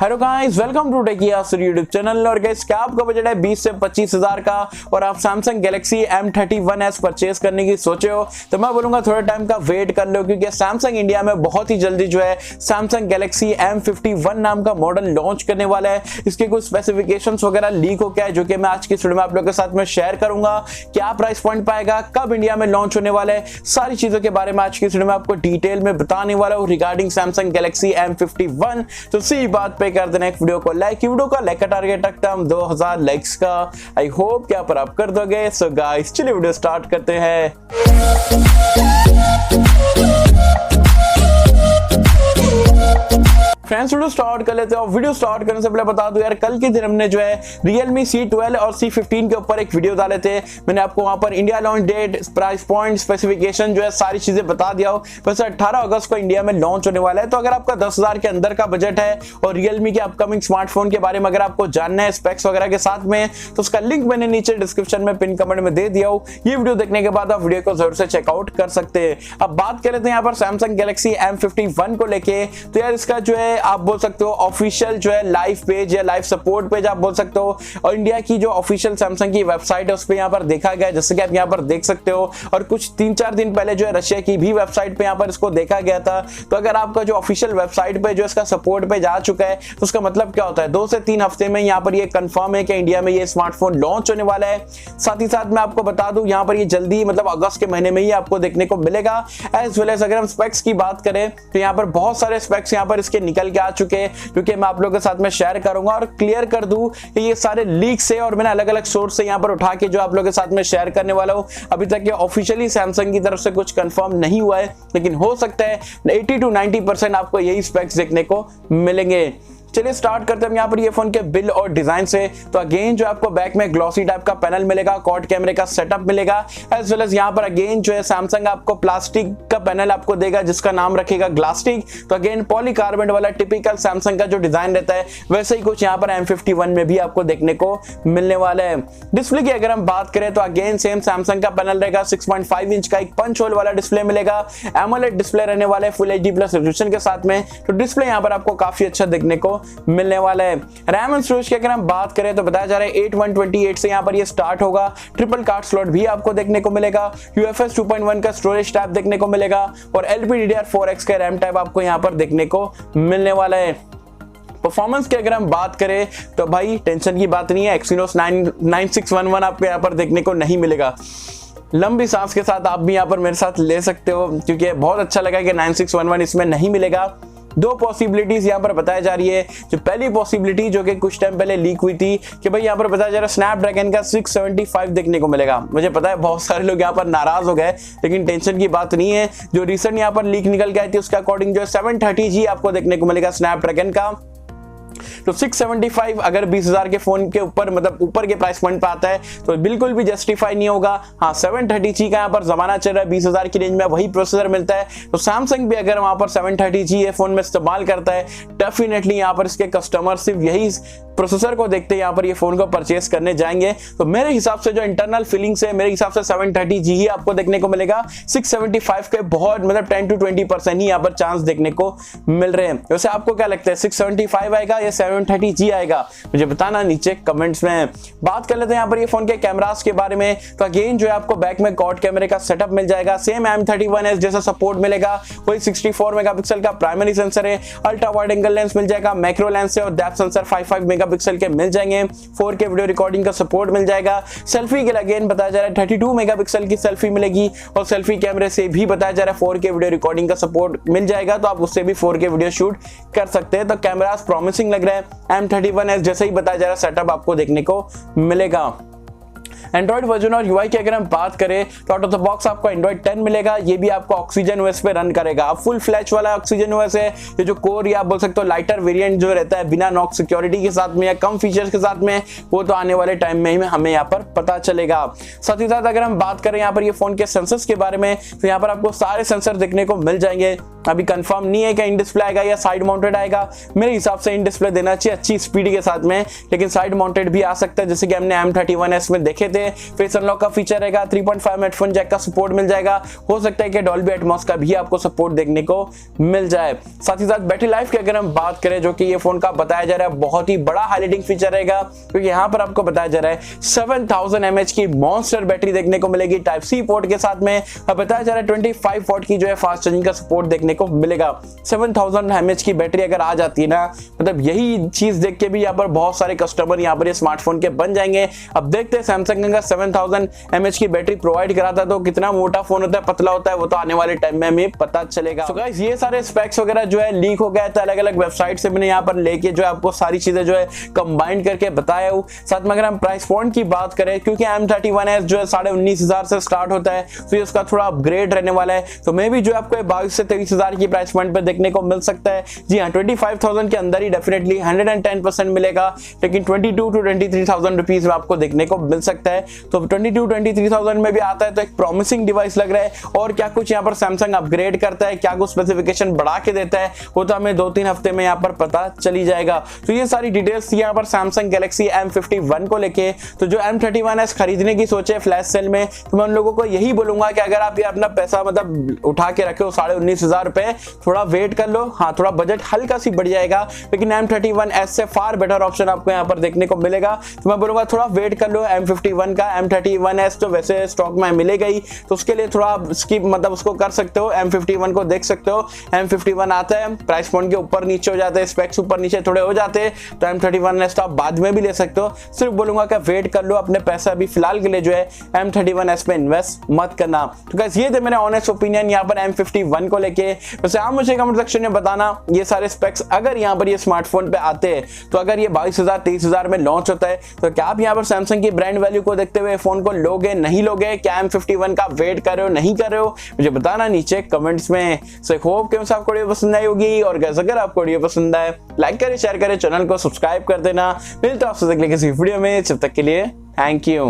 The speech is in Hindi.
Hello guys, welcome to techy Yasir YouTube channel. और गाइस क्या आपका बजट है 20 से 25 हजार का और आप सैमसंग गैलेक्सी M31s परचेस करने की सोचे हो तो मैं बोलूंगा थोड़ा टाइम का वेट कर लो, क्योंकि सैमसंग इंडिया में बहुत ही जल्दी जो है सैमसंग गैलेक्सी M51 नाम का मॉडल लॉन्च करने वाला है। इसके कुछ स्पेसिफिकेशंस वगैरह लीक हो गया है, जो कि मैं आज की वीडियो में आप लोगों के साथ में शेयर करूंगा। क्या प्राइस पॉइंट पाएगा, कब इंडिया में लॉन्च होने वाला है, सारी चीजों के बारे में आज की वीडियो में आपको डिटेल में बताने वाला हूं रिगार्डिंग सैमसंग गैलेक्सी M51। तो सी बात पे कर देना एक वीडियो को लाइक, वीडियो का लाइक का टारगेट रखता हम 2000 लाइक्स का। आई होप कि आप कर दोगे। सो गाइस चलिए वीडियो स्टार्ट करते हैं। फ्रेंड्स वीडियो स्टार्ट कर लेते हैं। और वीडियो स्टार्ट करने से पहले बता दूं यार, कल के दिन हमने जो है Realme C12 और C15 के ऊपर एक वीडियो डाले थे। मैंने आपको वहां पर India launch date, price point, specification जो है सारी चीजें बता दिया हो। वैसे 18 अगस्त को इंडिया में लॉन्च होने वाला है। तो अगर आपका 10,000 के अंदर का बजट है और Realme के अपकमिंग स्मार्टफोन के बारे में अगर आपको जानना है स्पेक्स वगैरह के साथ में, तो उसका लिंक मैंने नीचे डिस्क्रिप्शन में पिन कमेंट में दे दिया हो। ये वीडियो देखने के बाद आप वीडियो को जरूर से चेकआउट कर सकते हैं। अब बात कर लेते हैं यहाँ पर सैमसंग गैलेक्सी M51 को लेके। तो यार इसका जो है आप बोल सकते हो ऑफिशियल जो है लाइव पेज या लाइव सपोर्ट पेज आप बोल सकते हो, और इंडिया की जो ऑफिशियल सैमसंग की वेबसाइट है उस पे यहाँ पर देखा गया है, जैसे कि आप यहाँ पर देख सकते हो। और कुछ 3-4 दिन पहले जो है रशिया की भी वेबसाइट पे यहाँ पर इसको देखा गया था। तो अगर आपका जो ऑफिशियल वेबसाइट पे जो इसका सपोर्ट पेज आ चुका है तो उसका मतलब क्या होता है, 2 से 3 हफ्ते में यहाँ पर ये कंफर्म है कि इंडिया में ये स्मार्टफोन लॉन्च होने वाला है। साथ ही साथ मैं आपको बता दूं यहाँ पर ये जल्दी मतलब अगस्त के महीने में ही आपको देखने को मिलेगा। एज वेल एज अगर हम स्पेक्स की बात करें तो यहाँ पर बहुत सारे स्पेक्स यहाँ पर इसके निकल के आ चुके हैं, क्योंकि मैं आप लोगों के साथ में शेयर करूंगा और क्लियर कर दूं कि ये सारे लीक्स है और मैंने अलग अलग सोर्स से यहां पर उठा के जो आप लोगों के साथ में शेयर करने वाला हूं। अभी तक ये ऑफिशियली सैमसंग की तरफ से कुछ कंफर्म नहीं हुआ है, लेकिन हो सकता है 80 to 90% आपको यही स्पेक्स देखने को मिलेंगे। चलिए स्टार्ट करते हैं यहाँ पर ये फोन के बिल और डिजाइन से। तो अगेन जो आपको बैक में ग्लॉसी टाइप का पैनल मिलेगा, क्वाड कैमरे का सेटअप मिलेगा, एज वेल एज यहाँ पर अगेन जो है सैमसंग आपको प्लास्टिक का पैनल आपको देगा जिसका नाम रखेगा ग्लास्टिक। तो अगेन पॉलीकार्बोनेट वाला टिपिकल सैमसंग का जो डिजाइन रहता है वैसे ही कुछ यहाँ पर M51 में भी आपको देखने को मिलने वाला है। डिस्प्ले की अगर हम बात करें तो अगेन सेम सैमसंग का पैनल रहेगा, 6.5 इंच का एक पंच होल वाला डिस्प्ले मिलेगा, एमोलेड डिस्प्ले रहने वाला है फुल HD+ रेजोल्यूशन के साथ में। तो डिस्प्ले यहाँ पर आपको काफी अच्छा देखने को मिलने वाला है। रैम एंड स्टोरेज की अगर हम बात करें तो बताया जा रहा है 8128 से यहाँ पर ये स्टार्ट होगा। ट्रिपल कार्ड स्लॉट भी आपको देखने को मिलेगा, UFS 2.1 का स्टोरेज टाइप देखने को मिलेगा और LPDDR4X का रैम टाइप आपको यहाँ पर देखने को मिलने वाला है। परफॉर्मेंस की अगर हम बात करें तो भाई टेंशन की बात नहीं है, Exynos 9611 आपको यहाँ पर देखने को नहीं मिलेगा। लंबी सांस के साथ आप भी यहाँ पर मेरे साथ ले सकते हो, क्योंकि बहुत अच्छा लगा कि 9611 इसमें नहीं मिलेगा। 2 पॉसिबिलिटीज यहाँ पर बताई जा रही है। जो पहली पॉसिबिलिटी जो कि कुछ टाइम पहले लीक हुई थी कि भाई यहाँ पर बताया जा रहा है स्नैपड्रैगन का 675 देखने को मिलेगा। मुझे पता है बहुत सारे लोग यहाँ पर नाराज हो गए, लेकिन टेंशन की बात नहीं है। जो रिसेंट यहाँ पर लीक निकल के आई थी उसके अकॉर्डिंग जो है 730G आपको देखने को मिलेगा स्नैपड्रैगन का। तो 675 अगर 20,000 के फोन के ऊपर मतलब ऊपर के प्राइस पॉइंट पे आता है तो बिल्कुल भी जस्टिफाई नहीं होगा। हाँ 730G का यहाँ पर जमाना चल रहा है, 20,000 की रेंज में वही प्रोसेसर मिलता है। तो सैमसंग भी अगर वहां पर 730G फोन में इस्तेमाल करता है, डेफिनेटली यहाँ पर इसके कस्टमर सिर्फ यही प्रोसेसर को देखते यहाँ पर ये फोन को परचेस करने जाएंगे। तो मेरे हिसाब से जो इंटरनल फीलिंग्स है, मेरे हिसाब से 730G ही आपको देखने को मिलेगा। 675 के बहुत मतलब 10 to 20% ही यहाँ पर चांस देखने को मिल रहे हैं। वैसे आपको क्या लगता है, 675 आएगा या 730G आएगा? मुझे बताना नीचे कमेंट्स में। बात कर लेते हैं यहाँ पर ये फोन के कैमरास के बारे में। तो अगेन जो है आपको बैक में क्वाड कैमरे का सेटअप मिल जाएगा, सेम M31s जैसा सपोर्ट मिलेगा। वही 64 मेगापिक्सल का प्राइमरी सेंसर है, अल्ट्रा वाइड एंगल लेंस मिल जाएगा, मैक्रो लेंस है और डेप्थ सेंसर 55 मेगापिक्सल के मिल जाएंगे। 4K वीडियो रिकॉर्डिंग का सपोर्ट मिल जाएगा। सेल्फी के लिए अगेन बताया जा रहा है 32 मेगापिक्सल की सेल्फी मिलेगी और सेल्फी कैमरे से भी बताया जा रहा है 4K वीडियो रिकॉर्डिंग का सपोर्ट मिल जाएगा। तो आप उससे भी 4K वीडियो शूट कर सकते हैं। तो कैमरास प्रॉमिसिंग लग रहा है। M31s जैसे ही बताया जा रहा है सेटअप आपको देखने को मिलेगा। एंड्रॉइड वर्जन और UI की अगर हम बात करें तो आउट ऑफ द बॉक्स आपको एंड्रॉइड 10 मिलेगा। ये भी आपको ऑक्सीजन OS पे रन करेगा। अब फुल फ्लैश वाला ऑक्सीजन OS है। ये जो कोर या आप बोल सकते हो लाइटर वेरिएंट जो रहता है बिना नॉक सिक्योरिटी के साथ में या कम फीचर्स के साथ में, वो तो आने वाले टाइम में ही हमें यहाँ पर पता चलेगा। साथ ही साथ अगर हम बात करें यहाँ पर ये फोन के सेंसर्स के बारे में तो यहाँ पर आपको सारे सेंसर देखने को मिल जाएंगे। अभी कंफर्म नहीं है कि इन डिस्प्ले आएगा या साइड माउंटेड आएगा। मेरे हिसाब से इन डिस्प्ले देना चाहिए अच्छी स्पीड के साथ में, लेकिन साइड माउंटेड भी आ सकता है, जैसे कि हमने M31s में देखे थे। फेस अनलॉक का फीचर रहेगा, 3.5 हेडफोन जैक का सपोर्ट मिल जाएगा, हो सकता है कि डॉल्बी एटमॉस का भी आपको सपोर्ट देखने को मिल जाए। साथ ही साथ बैटरी लाइफ की अगर हम बात करें, जो कि ये फोन का बताया जा रहा है बहुत ही बड़ा हाईलाइटिंग फीचर रहेगा, क्योंकि यहाँ पर आपको बताया जा रहा है 7000 mAh की मॉन्स्टर बैटरी देखने को मिलेगी टाइप सी पोर्ट के साथ में। अब बताया जा रहा है 25 वॉट की जो है फास्ट चार्जिंग का सपोर्ट देखने को मिलेगा। 7000 mAh की बैटरी अगर आ जाती है ना, मतलब यही चीज देख के भी यहाँ पर बहुत सारे कस्टमर यहाँ पर ये स्मार्टफोन के बन जाएंगे। अब देखते हैं सैमसंग अगर 7000 mAh की बैटरी प्रोवाइड कराता है तो कितना मोटा फोन होता है, पतला होता है, वो तो आने वाले टाइम में हमें पता चलेगा। तो गाइस ये सारे स्पेक्स वगैरह जो है लीक हो गया था, अलग अलग वेबसाइट से मैंने यहाँ पर लेके जो है आपको सारी चीजें जो है कंबाइन करके बताया हूँ। साथ में अगर हम प्राइस पॉइंट की बात करें, क्योंकि M31s जो है 19,500 से स्टार्ट होता है, तो ये उसका थोड़ा अपग्रेड रहने वाला है, तो मे भी जो आपको 22 से 23,000 की प्राइस पॉइंट पे देखने को मिल सकता है। जी हाँ, 25,000 के अंदर ही डेफिनेटली 110% मिलेगा, लेकिन 22 to 23,000 रुपीज में आपको देखने को मिल सकता है। तो 22-23,000 में भी आता है तो एक प्रॉमिसिंग डिवाइस लग रहा है। और क्या कुछ यहाँ पर सैमसंग अपग्रेड करता है, क्या कुछ स्पेसिफिकेशन बढ़ा के देता है, वो तो हमें 2-3 हफ्ते में यहाँ पर पता चली जाएगा। तो ये सारी डिटेल्स यहाँ पर सैमसंग गैलेक्सी M51 को लेके। तो जो M31s खरीदने की सोचे फ्लैश सेल में, तो मैं उन लोगों को यही बोलूंगा कि अगर आप ये अपना पैसा मतलब उठा के रखे हो 19,500 रुपए, थोड़ा वेट कर लो। हाँ, थोड़ा बजट हल्का सी बढ़ जाएगा, लेकिन M31s से फार बेटर ऑप्शन आपको यहाँ पर देखने को मिलेगा। तो मैं बोलूंगा थोड़ा वेट कर लो M51 का। M31s तो वैसे स्टॉक में मिलेगा ही, तो उसके लिए थोड़ा स्किप मतलब उसको कर सकते हो, M51 को देख सकते हो। M51 आता है, प्राइस पॉइंट के ऊपर नीचे हो जाते हैं, स्पेक्स ऊपर नीचे थोड़े हो जाते हैं, तो M31s तो आप बाद में भी ले सकते हो। सिर्फ बोलूंगा कि वेट कर लो, अपने पैसा अभी फिलहाल के लिए जो है M31s पे इन्वेस्ट मत करना। तो गाइस ये थे मेरे ऑनेस्ट ओपिनियन यहाँ पर M51 को लेके। वैसे आप मुझे कमेंट सेक्शन में बताना ये सारे स्पेक्स अगर यहाँ पर ये स्मार्टफोन पे आते हैं, तो अगर ये 22,000-23,000 में लॉन्च होता है, तो क्या आप यहाँ पर सैमसंग की ब्रांड वैल्यू को देखते हुए फोन को लोगे, नहीं लोगे? क्या M51 का वेट कर रहे हो, नहीं कर रहे हो? मुझे बताना नीचे कमेंट्स में। सो होप कि आपको वीडियो पसंद आई होगी, और गाइस अगर आपको वीडियो पसंद आए लाइक करें, शेयर करें, चैनल को सब्सक्राइब कर देना। मिलते हैं आपसे अगले किसी वीडियो में, जब तक के लिए थैंक यू।